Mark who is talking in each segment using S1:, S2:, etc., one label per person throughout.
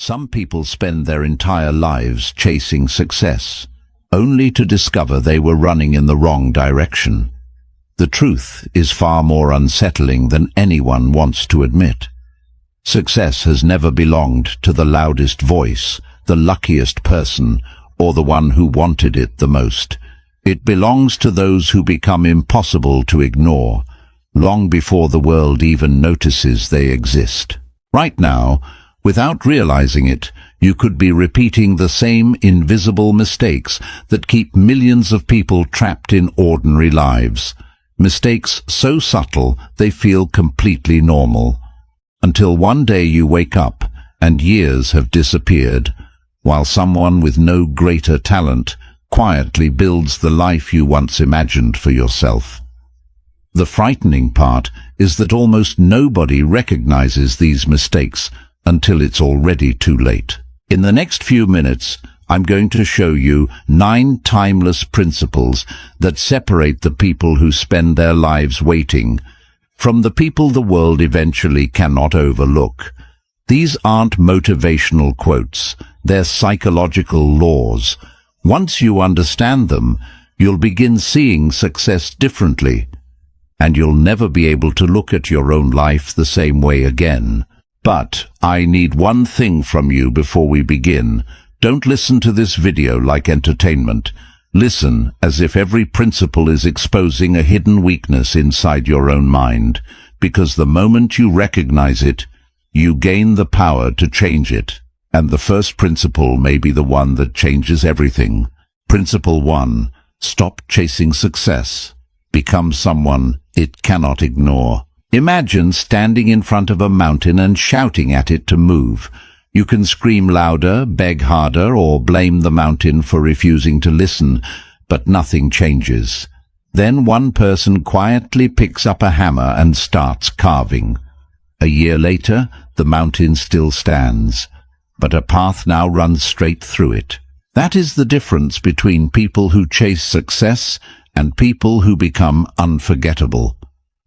S1: Some people spend their entire lives chasing success, only to discover they were running in the wrong direction. The truth is far more unsettling than anyone wants to admit. Success has never belonged to the loudest voice, the luckiest person, or the one who wanted it the most. It belongs to those who become impossible to ignore, long before the world even notices they exist. Right now, without realizing it, you could be repeating the same invisible mistakes that keep millions of people trapped in ordinary lives. Mistakes so subtle they feel completely normal. Until one day you wake up and years have disappeared, while someone with no greater talent quietly builds the life you once imagined for yourself. The frightening part is that almost nobody recognizes these mistakes until it's already too late. In the next few minutes, I'm going to show you 9 timeless principles that separate the people who spend their lives waiting from the people the world eventually cannot overlook. These aren't motivational quotes, they're psychological laws. Once you understand them, you'll begin seeing success differently, and you'll never be able to look at your own life the same way again. But I need one thing from you before we begin. Don't listen to this video like entertainment. Listen as if every principle is exposing a hidden weakness inside your own mind, because the moment you recognize it, you gain the power to change it. And the first principle may be the one that changes everything. Principle 1. Stop chasing success. Become someone it cannot ignore. Imagine standing in front of a mountain and shouting at it to move. You can scream louder, beg harder, or blame the mountain for refusing to listen, but nothing changes. Then one person quietly picks up a hammer and starts carving. A year later, the mountain still stands, but a path now runs straight through it. That is the difference between people who chase success and people who become unforgettable.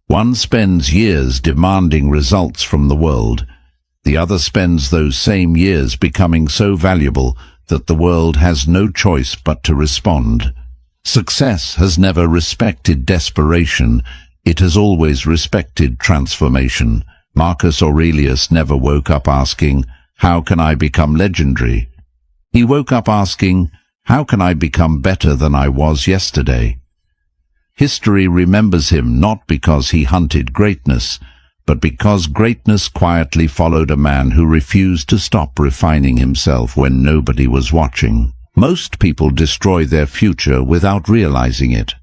S1: One spends years demanding results from the world. The other spends those same years becoming so valuable that the world has no choice but to respond. Success has never respected desperation. It has always respected transformation. Marcus Aurelius never woke up asking, "How can I become legendary?" He woke up asking, "How can I become better than I was yesterday?" History remembers him not because he hunted greatness, but because greatness quietly followed a man who refused to stop refining himself when nobody was watching. Most people destroy their future without realizing it.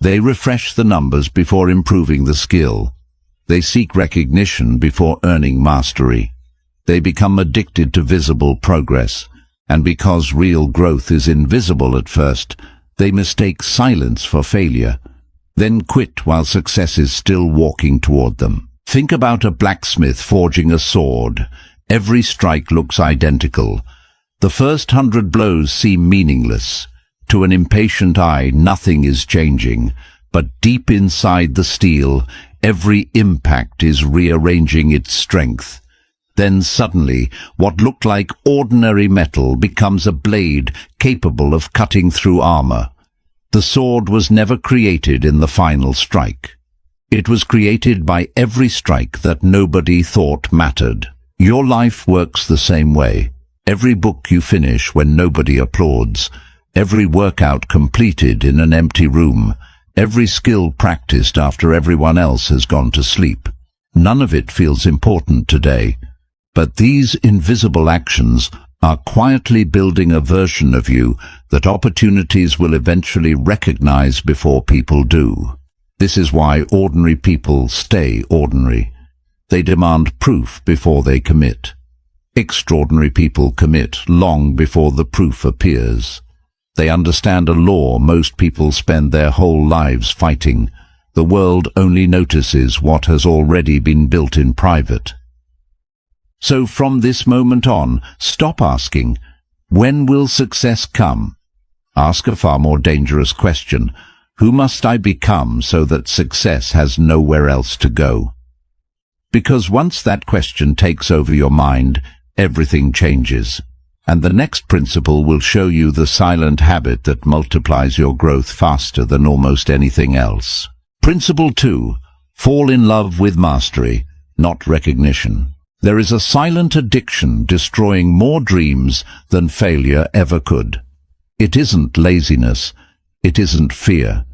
S1: They refresh the numbers before improving the skill. They seek recognition before earning mastery. They become addicted to visible progress, and because real growth is invisible at first, they mistake silence for failure, then quit while success is still walking toward them. Think about a blacksmith forging a sword. Every strike looks identical. The first 100 blows seem meaningless. To an impatient eye, nothing is changing, but deep inside the steel, every impact is rearranging its strength. Then suddenly, what looked like ordinary metal becomes a blade capable of cutting through armor. The sword was never created in the final strike. It was created by every strike that nobody thought mattered. Your life works the same way. Every book you finish when nobody applauds, every workout completed in an empty room, every skill practiced after everyone else has gone to sleep. None of it feels important today, but these invisible actions are quietly building a version of you that opportunities will eventually recognize before people do. This is why ordinary people stay ordinary. They demand proof before they commit. Extraordinary people commit long before the proof appears. They understand a law most people spend their whole lives fighting. The world only notices what has already been built in private. So from this moment on, stop asking, "When will success come?" Ask a far more dangerous question. Who must I become so that success has nowhere else to go? Because once that question takes over your mind, everything changes. And the next principle will show you the silent habit that multiplies your growth faster than almost anything else. Principle 2. Fall in love with mastery, not recognition. There is a silent addiction destroying more dreams than failure ever could. It isn't laziness. It isn't fear.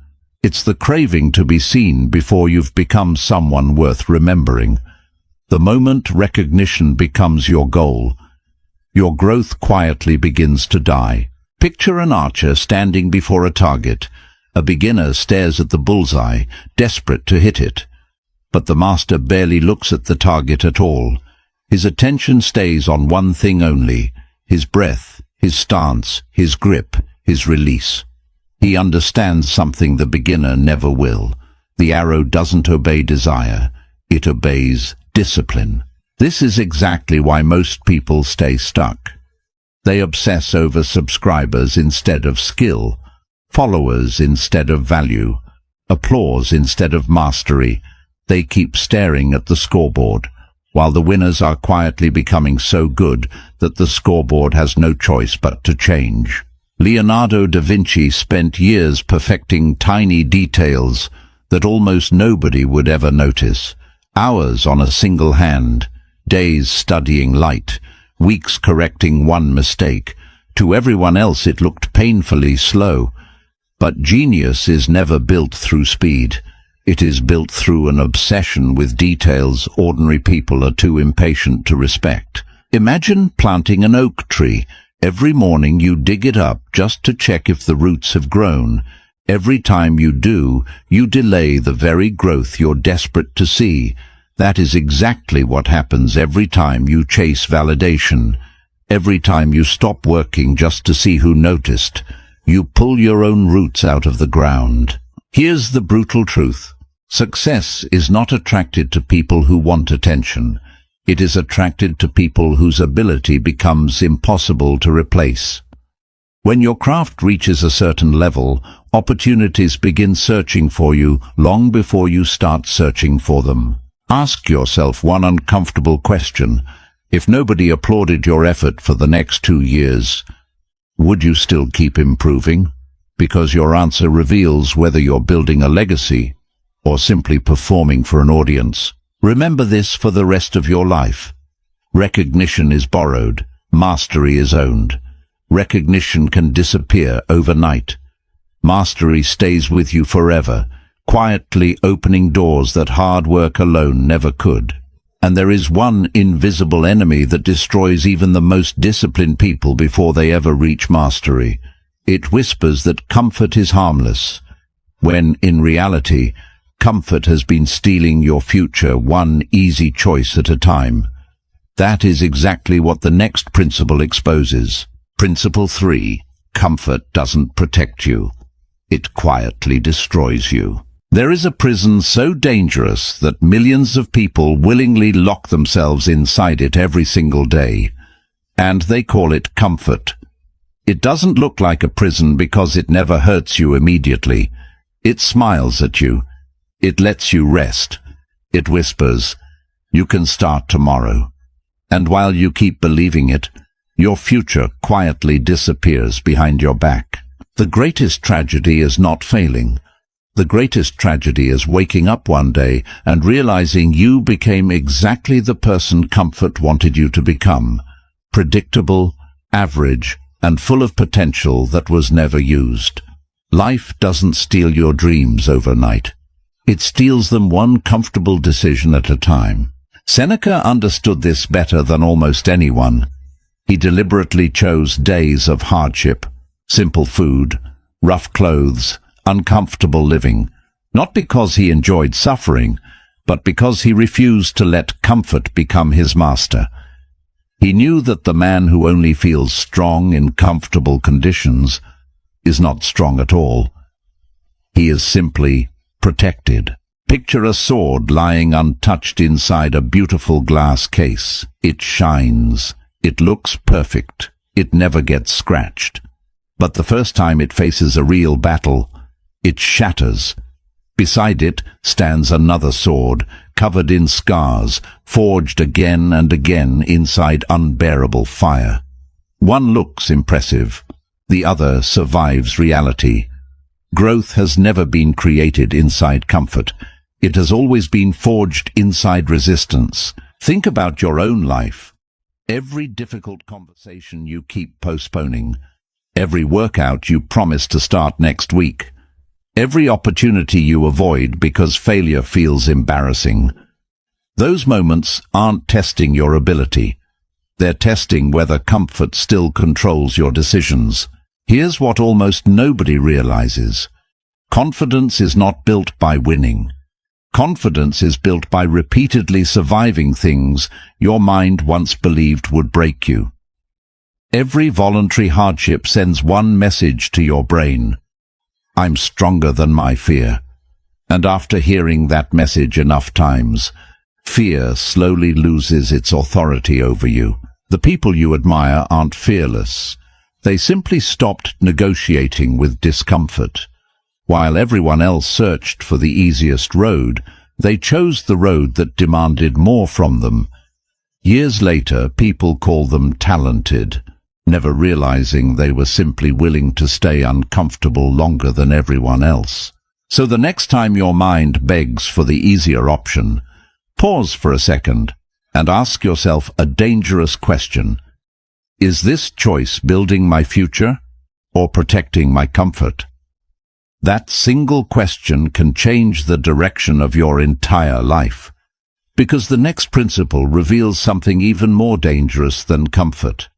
S1: It's the craving to be seen before you've become someone worth remembering. The moment recognition becomes your goal, your growth quietly begins to die. Picture an archer standing before a target. A beginner stares at the bullseye, desperate to hit it. But the master barely looks at the target at all. His attention stays on one thing only: his breath, his stance, his grip, his release. He understands something the beginner never will. The arrow doesn't obey desire. It obeys discipline. This is exactly why most people stay stuck. They obsess over subscribers instead of skill, followers instead of value, applause instead of mastery. They keep staring at the scoreboard, while the winners are quietly becoming so good that the scoreboard has no choice but to change. Leonardo da Vinci spent years perfecting tiny details that almost nobody would ever notice. Hours on a single hand, days studying light, weeks correcting one mistake. To everyone else it looked painfully slow. But genius is never built through speed. It is built through an obsession with details ordinary people are too impatient to respect. Imagine planting an oak tree. Every morning you dig it up just to check if the roots have grown. Every time you do, you delay the very growth you're desperate to see. That is exactly what happens every time you chase validation. Every time you stop working just to see who noticed, you pull your own roots out of the ground. Here's the brutal truth. Success is not attracted to people who want attention. It is attracted to people whose ability becomes impossible to replace. When your craft reaches a certain level, opportunities begin searching for you long before you start searching for them. Ask yourself one uncomfortable question. If nobody applauded your effort for the next 2 years, would you still keep improving? Because your answer reveals whether you're building a legacy or simply performing for an audience. Remember this for the rest of your life. Recognition is borrowed. Mastery is owned. Recognition can disappear overnight. Mastery stays with you forever, quietly opening doors that hard work alone never could. And there is one invisible enemy that destroys even the most disciplined people before they ever reach mastery. It whispers that comfort is harmless, when in reality, comfort has been stealing your future one easy choice at a time. That is exactly what the next principle exposes. Principle 3. Comfort doesn't protect you. It quietly destroys you. There is a prison so dangerous that millions of people willingly lock themselves inside it every single day, and they call it comfort. It doesn't look like a prison because it never hurts you immediately. It smiles at you. It lets you rest. It whispers, "You can start tomorrow." And while you keep believing it, your future quietly disappears behind your back. The greatest tragedy is not failing. The greatest tragedy is waking up one day and realizing you became exactly the person comfort wanted you to become. Predictable, average, and full of potential that was never used. Life doesn't steal your dreams overnight. It steals them one comfortable decision at a time. Seneca understood this better than almost anyone. He deliberately chose days of hardship, simple food, rough clothes, uncomfortable living, not because he enjoyed suffering, but because he refused to let comfort become his master. He knew that the man who only feels strong in comfortable conditions is not strong at all. He is simply protected. Picture a sword lying untouched inside a beautiful glass case. It shines. It looks perfect. It never gets scratched. But the first time it faces a real battle, it shatters. Beside it stands another sword, covered in scars, forged again and again inside unbearable fire. One looks impressive, the other survives reality. Growth has never been created inside comfort. It has always been forged inside resistance. Think about your own life. Every difficult conversation you keep postponing. Every workout you promise to start next week. Every opportunity you avoid because failure feels embarrassing. Those moments aren't testing your ability. They're testing whether comfort still controls your decisions. Here's what almost nobody realizes. Confidence is not built by winning. Confidence is built by repeatedly surviving things your mind once believed would break you. Every voluntary hardship sends one message to your brain. I'm stronger than my fear. And after hearing that message enough times, fear slowly loses its authority over you. The people you admire aren't fearless. They simply stopped negotiating with discomfort. While everyone else searched for the easiest road, they chose the road that demanded more from them. Years later, people call them talented, never realizing they were simply willing to stay uncomfortable longer than everyone else. So the next time your mind begs for the easier option, pause for a second and ask yourself a dangerous question. Is this choice building my future or protecting my comfort? That single question can change the direction of your entire life, because the next principle reveals something even more dangerous than comfort.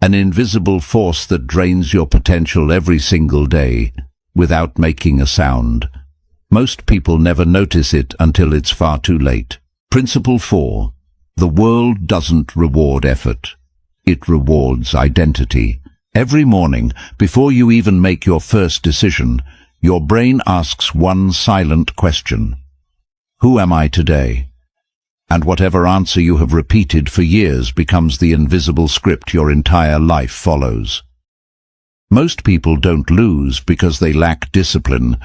S1: An invisible force that drains your potential every single day without making a sound. Most people never notice it until it's far too late. Principle 4. The world doesn't reward effort. It rewards identity. Every morning, before you even make your first decision, your brain asks one silent question. Who am I today? And whatever answer you have repeated for years becomes the invisible script your entire life follows. Most people don't lose because they lack discipline.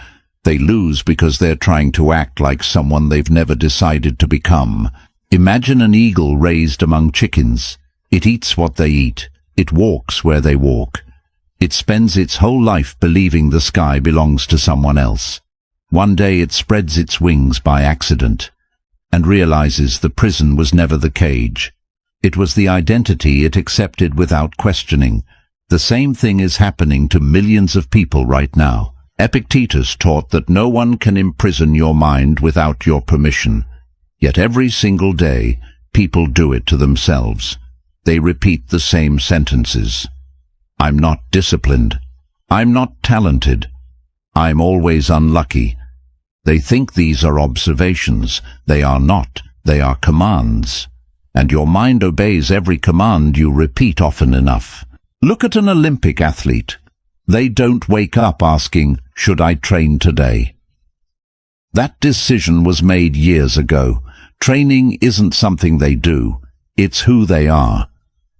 S1: They lose because they're trying to act like someone they've never decided to become. Imagine an eagle raised among chickens. It eats what they eat. It walks where they walk. It spends its whole life believing the sky belongs to someone else. One day it spreads its wings by accident and realizes the prison was never the cage. It was the identity it accepted without questioning. The same thing is happening to millions of people right now. Epictetus taught that no one can imprison your mind without your permission. Yet every single day, people do it to themselves. They repeat the same sentences. I'm not disciplined. I'm not talented. I'm always unlucky. They think these are observations. They are not. They are commands. And your mind obeys every command you repeat often enough. Look at an Olympic athlete. They don't wake up asking, should I train today? That decision was made years ago. Training isn't something they do. It's who they are.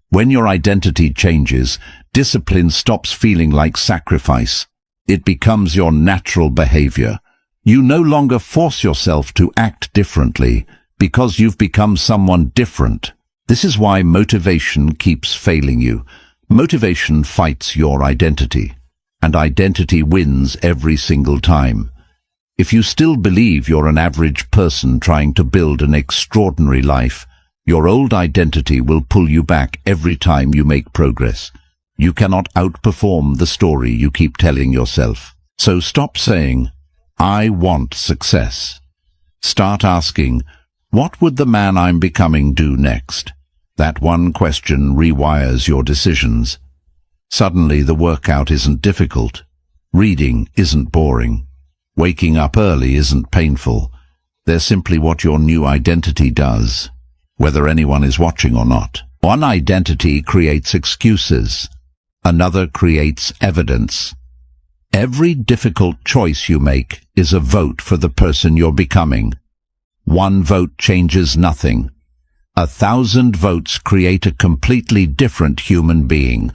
S1: When your identity changes, discipline stops feeling like sacrifice. It becomes your natural behavior. You no longer force yourself to act differently because you've become someone different. This is why motivation keeps failing you. Motivation fights your identity, and identity wins every single time. If you still believe you're an average person trying to build an extraordinary life, your old identity will pull you back every time you make progress. You cannot outperform the story you keep telling yourself. So stop saying, I want success. Start asking, what would the man I'm becoming do next? That one question rewires your decisions. Suddenly the workout isn't difficult. Reading isn't boring. Waking up early isn't painful. They're simply what your new identity does, whether anyone is watching or not. One identity creates excuses. Another creates evidence. Every difficult choice you make is a vote for the person you're becoming. One vote changes nothing. 1,000 votes create a completely different human being.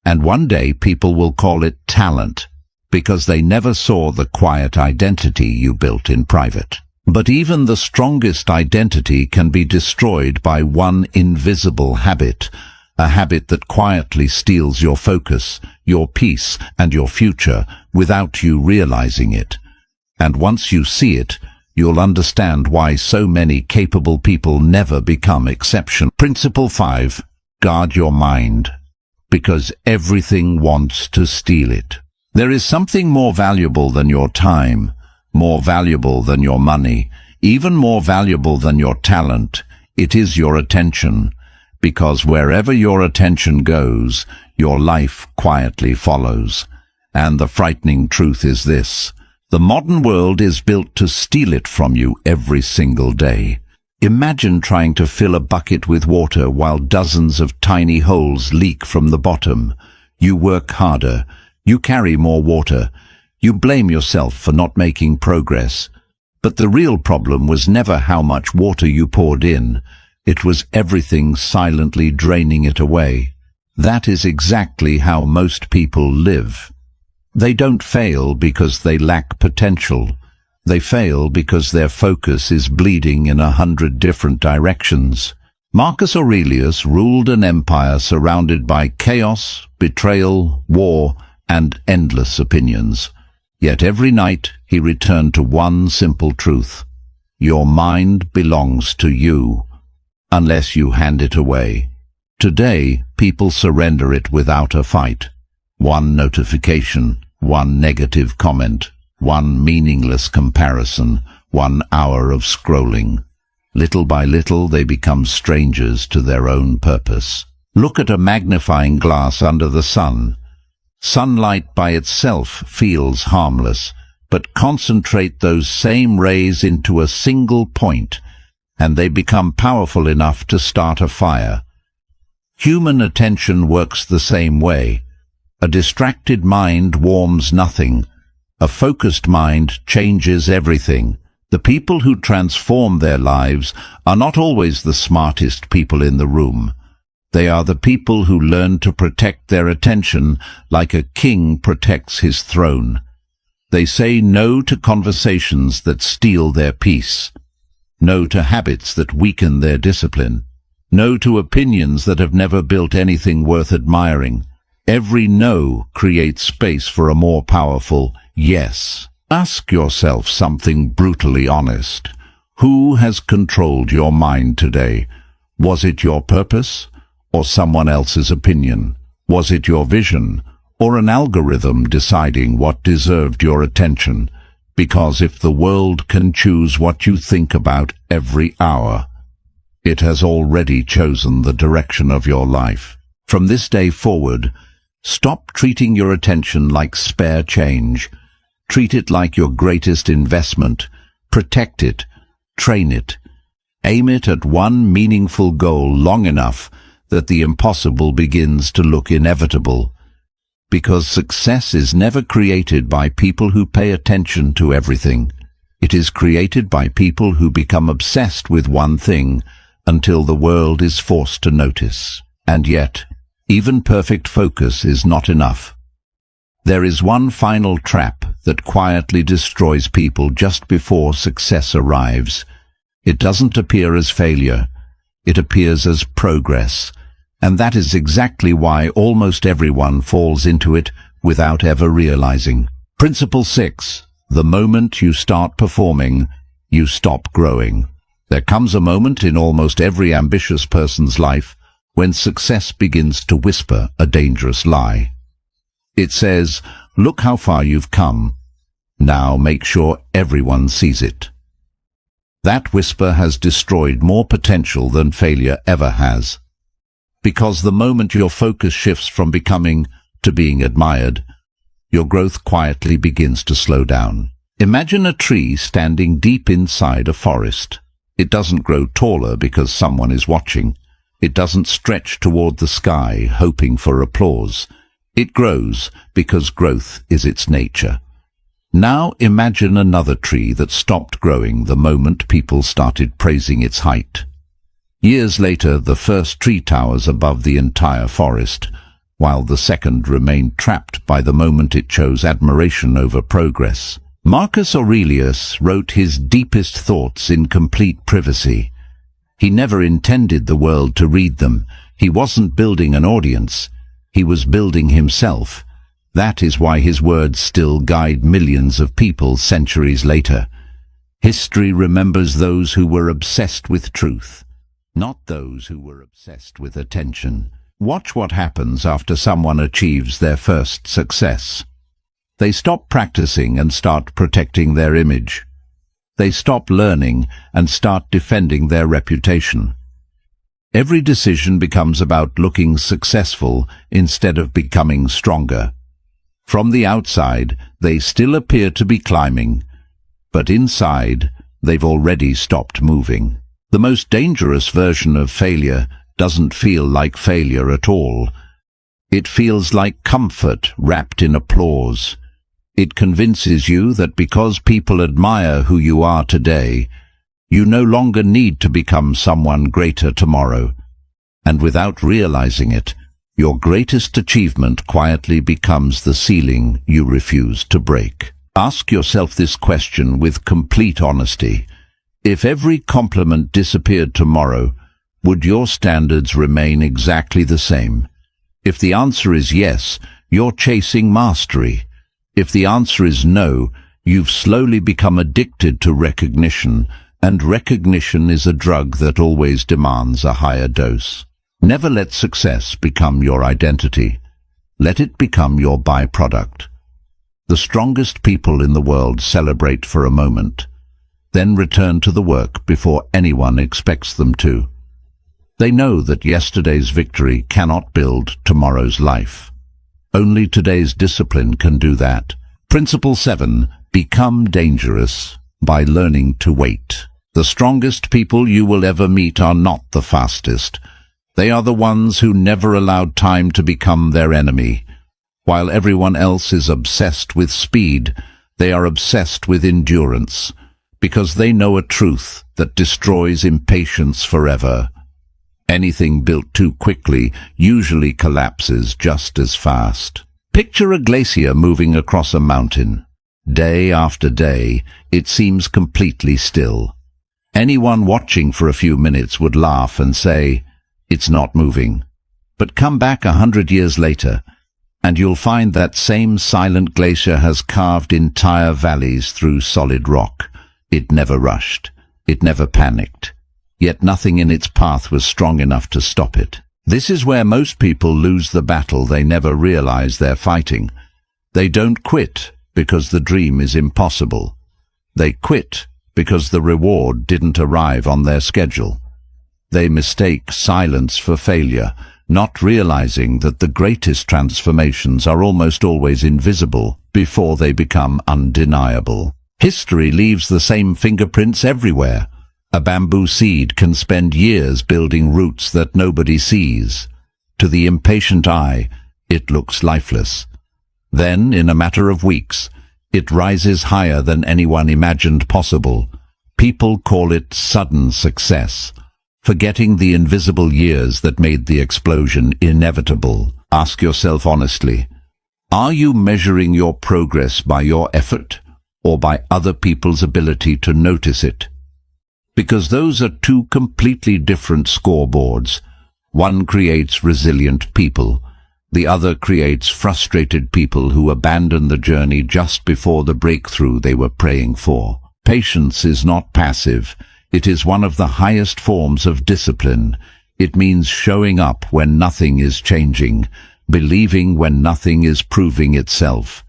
S1: And one day people will call it talent, because they never saw the quiet identity you built in private. But even the strongest identity can be destroyed by one invisible habit, a habit that quietly steals your focus, your peace, and your future without you realizing it. And once you see it, you'll understand why so many capable people never become exceptional. Principle 5. Guard your mind, because everything wants to steal it. There is something more valuable than your time, more valuable than your money, even more valuable than your talent. It is your attention, because wherever your attention goes, your life quietly follows. And the frightening truth is this: the modern world is built to steal it from you every single day. Imagine trying to fill a bucket with water while dozens of tiny holes leak from the bottom. You work harder, you carry more water, you blame yourself for not making progress. But the real problem was never how much water you poured in. It was everything silently draining it away. That is exactly how most people live. They don't fail because they lack potential. They fail because their focus is bleeding in 100 different directions. Marcus Aurelius ruled an empire surrounded by chaos, betrayal, war, and endless opinions. Yet every night he returned to one simple truth: your mind belongs to you, unless you hand it away. Today, people surrender it without a fight. One notification, one negative comment, one meaningless comparison, 1 hour of scrolling. Little by little, they become strangers to their own purpose. Look at a magnifying glass under the sun. Sunlight by itself feels harmless, but concentrate those same rays into a single point, and they become powerful enough to start a fire. Human attention works the same way. A distracted mind warms nothing. A focused mind changes everything. The people who transform their lives are not always the smartest people in the room. They are the people who learn to protect their attention like a king protects his throne. They say no to conversations that steal their peace, no to habits that weaken their discipline, no to opinions that have never built anything worth admiring. Every no creates space for a more powerful yes. Ask yourself something brutally honest. Who has controlled your mind today? Was it your purpose or someone else's opinion? Was it your vision or an algorithm deciding what deserved your attention? Because if the world can choose what you think about every hour, it has already chosen the direction of your life. From this day forward, stop treating your attention like spare change. Treat it like your greatest investment. Protect it. Train it. Aim it at one meaningful goal long enough that the impossible begins to look inevitable. Because success is never created by people who pay attention to everything. It is created by people who become obsessed with one thing until the world is forced to notice. And yet, even perfect focus is not enough. There is one final trap that quietly destroys people just before success arrives. It doesn't appear as failure. It appears as progress. And that is exactly why almost everyone falls into it without ever realizing. Principle 6. The moment you start performing, you stop growing. There comes a moment in almost every ambitious person's life when success begins to whisper a dangerous lie. It says, "Look how far you've come. Now make sure everyone sees it." That whisper has destroyed more potential than failure ever has. Because the moment your focus shifts from becoming to being admired, your growth quietly begins to slow down. Imagine a tree standing deep inside a forest. It doesn't grow taller because someone is watching. It doesn't stretch toward the sky, hoping for applause. It grows because growth is its nature. Now imagine another tree that stopped growing the moment people started praising its height. Years later, the first tree towers above the entire forest. while the second remained trapped by the moment it chose admiration over progress. Marcus Aurelius wrote his deepest thoughts in complete privacy. He never intended the world to read them. He wasn't building an audience. He was building himself. That is why his words still guide millions of people centuries later. History remembers those who were obsessed with truth, not those who were obsessed with attention. Watch what happens after someone achieves their first success. They stop practicing and start protecting their image. They stop learning and start defending their reputation. Every decision becomes about looking successful instead of becoming stronger. From the outside, they still appear to be climbing, but inside, they've already stopped moving. The most dangerous version of failure doesn't feel like failure at all. It feels like comfort wrapped in applause. It convinces you that because people admire who you are today, you no longer need to become someone greater tomorrow. And without realizing it, your greatest achievement quietly becomes the ceiling you refuse to break. Ask yourself this question with complete honesty. If every compliment disappeared tomorrow, would your standards remain exactly the same? If the answer is yes, you're chasing mastery. If the answer is no, you've slowly become addicted to recognition, and recognition is a drug that always demands a higher dose. Never let success become your identity. Let it become your byproduct. The strongest people in the world celebrate for a moment, then return to the work before anyone expects them to. They know that yesterday's victory cannot build tomorrow's life. Only today's discipline can do that. Principle 7. Become dangerous by learning to wait. The strongest people you will ever meet are not the fastest. They are the ones who never allowed time to become their enemy. While everyone else is obsessed with speed, they are obsessed with endurance, because they know a truth that destroys impatience forever. Anything built too quickly usually collapses just as fast. Picture a glacier moving across a mountain. Day after day, it seems completely still. Anyone watching for a few minutes would laugh and say, "It's not moving." But come back 100 years later, and you'll find that same silent glacier has carved entire valleys through solid rock. It never rushed. It never panicked. Yet nothing in its path was strong enough to stop it. This is where most people lose the battle they never realize they're fighting. They don't quit because the dream is impossible. They quit because the reward didn't arrive on their schedule. They mistake silence for failure, not realizing that the greatest transformations are almost always invisible before they become undeniable. History leaves the same fingerprints everywhere. A bamboo seed can spend years building roots that nobody sees. To the impatient eye, it looks lifeless. Then, in a matter of weeks, it rises higher than anyone imagined possible. People call it sudden success, forgetting the invisible years that made the explosion inevitable. Ask yourself honestly, are you measuring your progress by your effort or by other people's ability to notice it? Because those are two completely different scoreboards. One creates resilient people. The other creates frustrated people who abandon the journey just before the breakthrough they were praying for. Patience is not passive. It is one of the highest forms of discipline. It means showing up when nothing is changing, believing when nothing is proving itself,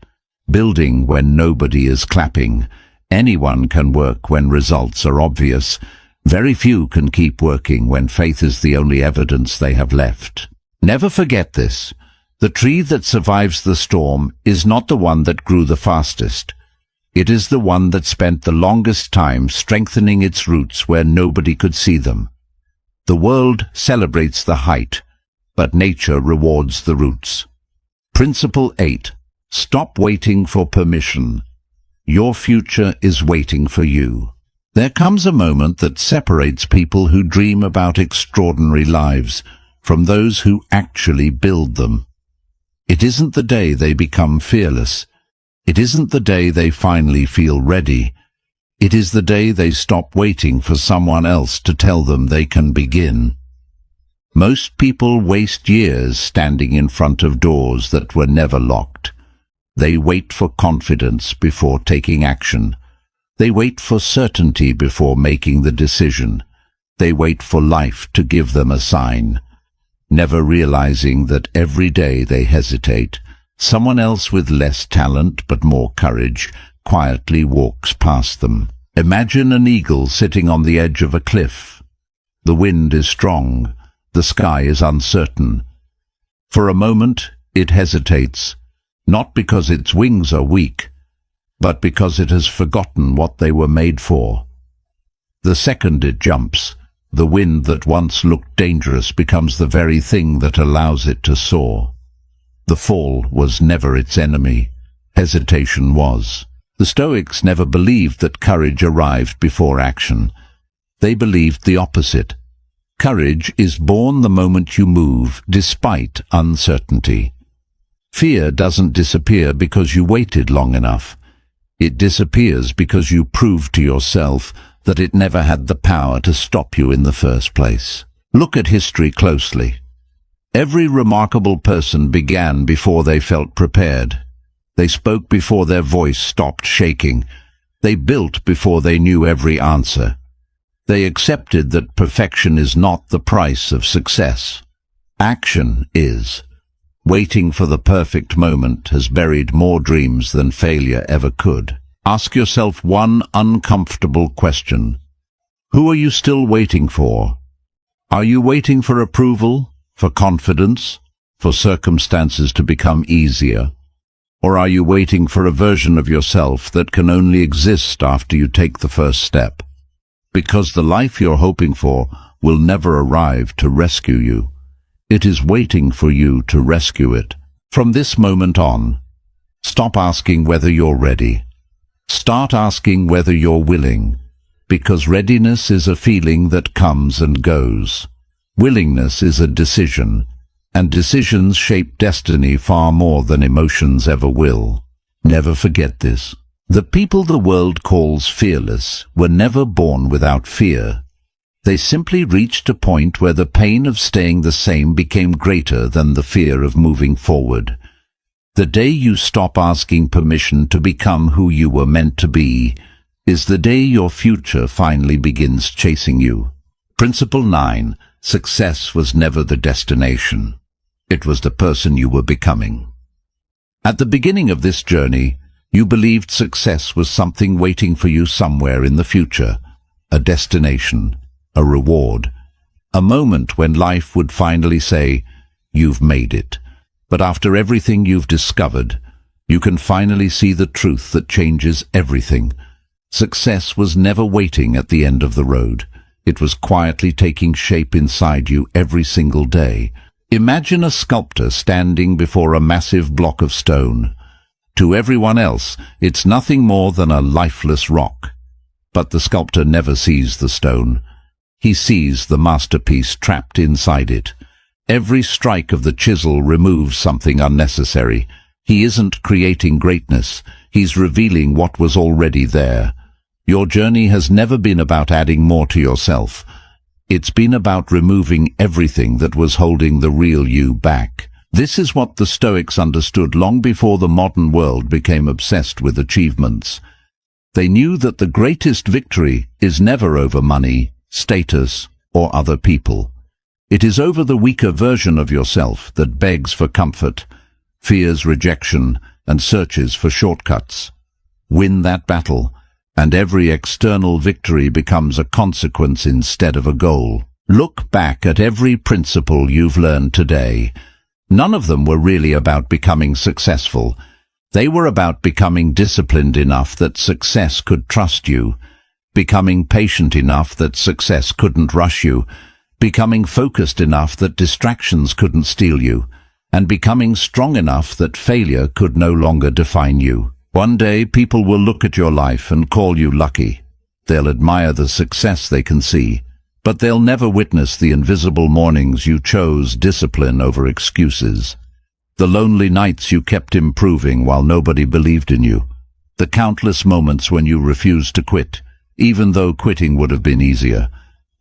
S1: building when nobody is clapping. Anyone can work when results are obvious. Very few can keep working when faith is the only evidence they have left. Never forget this. The tree that survives the storm is not the one that grew the fastest. It is the one that spent the longest time strengthening its roots where nobody could see them. The world celebrates the height, but nature rewards the roots. Principle 8. Stop waiting for permission. Your future is waiting for you. There comes a moment that separates people who dream about extraordinary lives from those who actually build them. It isn't the day they become fearless. It isn't the day they finally feel ready. It is the day they stop waiting for someone else to tell them they can begin. Most people waste years standing in front of doors that were never locked. They wait for confidence before taking action. They wait for certainty before making the decision. They wait for life to give them a sign, never realizing that every day they hesitate, someone else with less talent but more courage quietly walks past them. Imagine an eagle sitting on the edge of a cliff. The wind is strong. The sky is uncertain. For a moment, it hesitates, not because its wings are weak, but because it has forgotten what they were made for. The second it jumps, the wind that once looked dangerous becomes the very thing that allows it to soar. The fall was never its enemy. Hesitation was. The Stoics never believed that courage arrived before action. They believed the opposite. Courage is born the moment you move, despite uncertainty. Fear doesn't disappear because you waited long enough. It disappears because you proved to yourself that it never had the power to stop you in the first place. Look at history closely. Every remarkable person began before they felt prepared. They spoke before their voice stopped shaking. They built before they knew every answer. They accepted that perfection is not the price of success. Action is. Waiting for the perfect moment has buried more dreams than failure ever could. Ask yourself one uncomfortable question. Who are you still waiting for? Are you waiting for approval, for confidence, for circumstances to become easier? Or are you waiting for a version of yourself that can only exist after you take the first step? Because the life you're hoping for will never arrive to rescue you. It is waiting for you to rescue it. From this moment on, stop asking whether you're ready. Start asking whether you're willing, because readiness is a feeling that comes and goes. Willingness is a decision, and decisions shape destiny far more than emotions ever will. Never forget this. The people the world calls fearless were never born without fear. They simply reached a point where the pain of staying the same became greater than the fear of moving forward. The day you stop asking permission to become who you were meant to be is the day your future finally begins chasing you. Principle 9. Success was never the destination. It was the person you were becoming. At the beginning of this journey, you believed success was something waiting for you somewhere in the future, a destination, a reward, a moment when life would finally say, "You've made it." But after everything you've discovered, you can finally see the truth that changes everything. Success was never waiting at the end of the road. It was quietly taking shape inside you every single day. Imagine a sculptor standing before a massive block of stone. To everyone else, it's nothing more than a lifeless rock. But the sculptor never sees the stone. He sees the masterpiece trapped inside it. Every strike of the chisel removes something unnecessary. He isn't creating greatness. He's revealing what was already there. Your journey has never been about adding more to yourself. It's been about removing everything that was holding the real you back. This is what the Stoics understood long before the modern world became obsessed with achievements. They knew that the greatest victory is never over money, status, or other people. It is over the weaker version of yourself that begs for comfort, fears rejection, and searches for shortcuts. Win that battle, and every external victory becomes a consequence instead of a goal. Look back at every principle you've learned today. None of them were really about becoming successful. They were about becoming disciplined enough that success could trust you, becoming patient enough that success couldn't rush you, becoming focused enough that distractions couldn't steal you, and becoming strong enough that failure could no longer define you. One day, people will look at your life and call you lucky. They'll admire the success they can see, but they'll never witness the invisible mornings you chose discipline over excuses. The lonely nights you kept improving while nobody believed in you. The countless moments when you refused to quit, even though quitting would have been easier.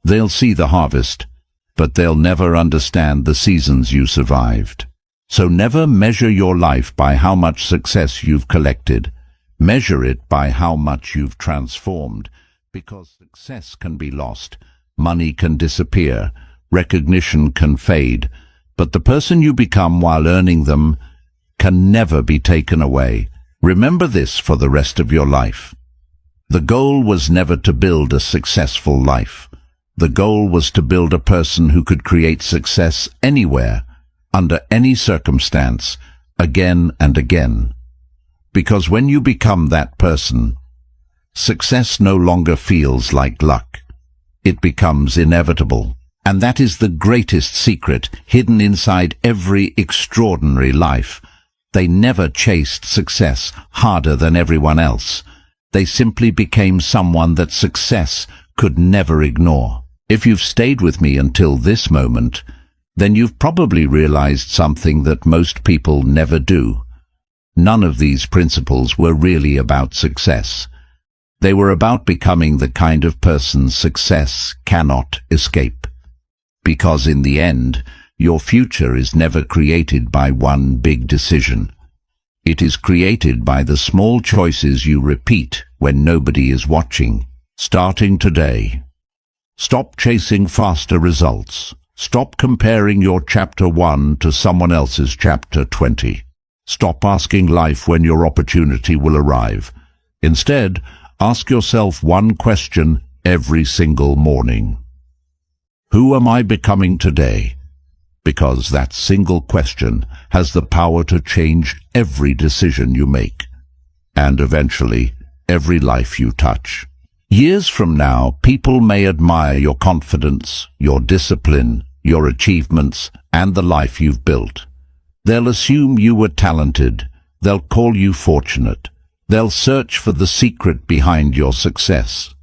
S1: They'll see the harvest, but they'll never understand the seasons you survived. So never measure your life by how much success you've collected. Measure it by how much you've transformed, because success can be lost, money can disappear, recognition can fade, but the person you become while earning them can never be taken away. Remember this for the rest of your life. The goal was never to build a successful life. The goal was to build a person who could create success anywhere, under any circumstance, again and again. Because when you become that person, success no longer feels like luck. It becomes inevitable. And that is the greatest secret hidden inside every extraordinary life. They never chased success harder than everyone else. They simply became someone that success could never ignore. If you've stayed with me until this moment, then you've probably realized something that most people never do. None of these principles were really about success. They were about becoming the kind of person success cannot escape. Because in the end, your future is never created by one big decision. It is created by the small choices you repeat when nobody is watching. Starting today, stop chasing faster results. Stop comparing your chapter 1 to someone else's chapter 20. Stop asking life when your opportunity will arrive. Instead, ask yourself one question every single morning. Who am I becoming today? Because that single question has the power to change every decision you make, and eventually, every life you touch. Years from now, people may admire your confidence, your discipline, your achievements, and the life you've built. They'll assume you were talented. They'll call you fortunate. They'll search for the secret behind your success.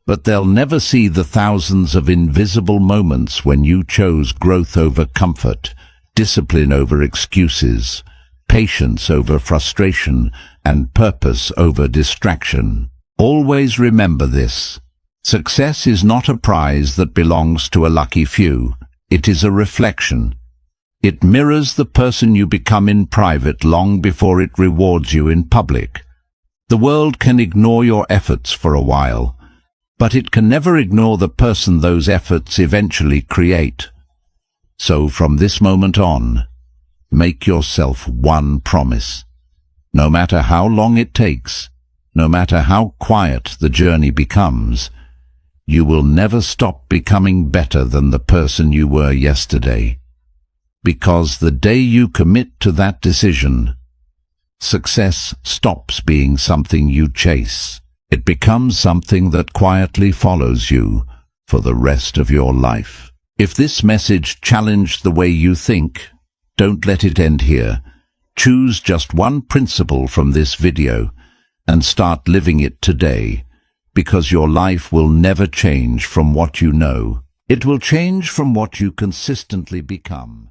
S1: But they'll never see the thousands of invisible moments when you chose growth over comfort, discipline over excuses, patience over frustration, and purpose over distraction. Always remember this. Success is not a prize that belongs to a lucky few. It is a reflection. It mirrors the person you become in private long before it rewards you in public. The world can ignore your efforts for a while, but it can never ignore the person those efforts eventually create. So from this moment on, make yourself one promise. No matter how long it takes, no matter how quiet the journey becomes, you will never stop becoming better than the person you were yesterday. Because the day you commit to that decision, success stops being something you chase. It becomes something that quietly follows you for the rest of your life. If this message challenged the way you think, don't let it end here. Choose just one principle from this video and start living it today, because your life will never change from what you know. It will change from what you consistently become.